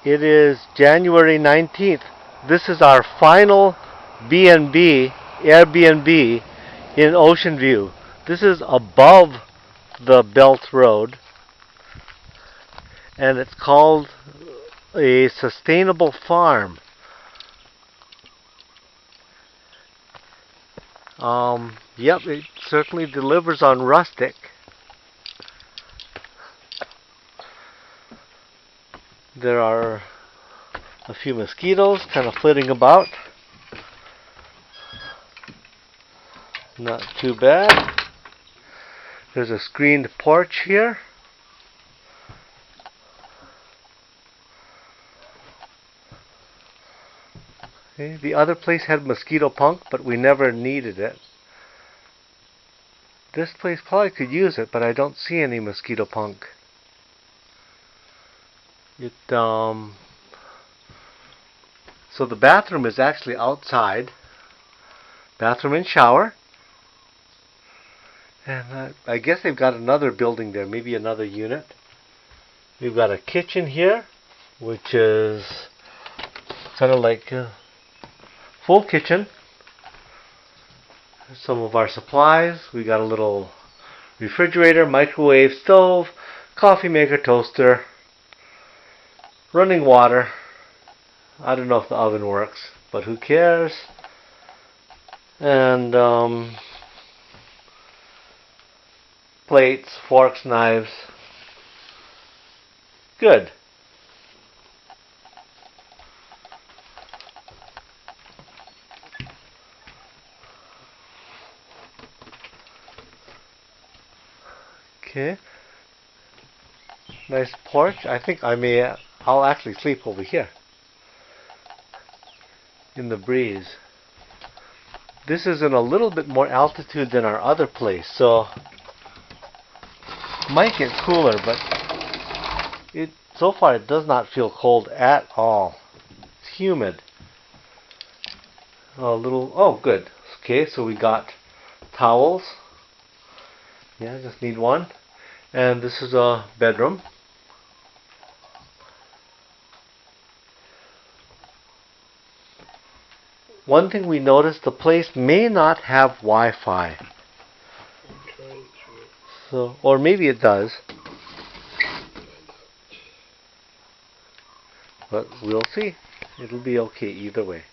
It is January 19th. This is our final B&B, Airbnb in Ocean View. This is above the Belt Road, and it's called a sustainable farm. Yep, it certainly delivers on rustic. There are a few mosquitoes kind of flitting about. Not too bad. There's a screened porch here. Okay, the other place had mosquito punk, but we never needed it. This place probably could use it, but I don't see any mosquito punk. So the bathroom is actually outside. Bathroom and shower. And I guess they've got another building there, maybe another unit. We've got a kitchen here, which is kind of like a full kitchen. Some of our supplies. We got a little refrigerator, microwave, stove, coffee maker, toaster, running water. I don't know if the oven works, but who cares? And plates, forks, knives. Good. Okay. Nice porch. I think I'll actually sleep over here in the breeze. This is in a little bit more altitude than our other place, so might get cooler, but so far it does not feel cold at all. It's humid. Oh, good. Okay, so we got towels. Yeah, just need one. And this is a bedroom. One thing we noticed, the place may not have Wi-Fi. So, or maybe it does. But we'll see. It'll be okay either way.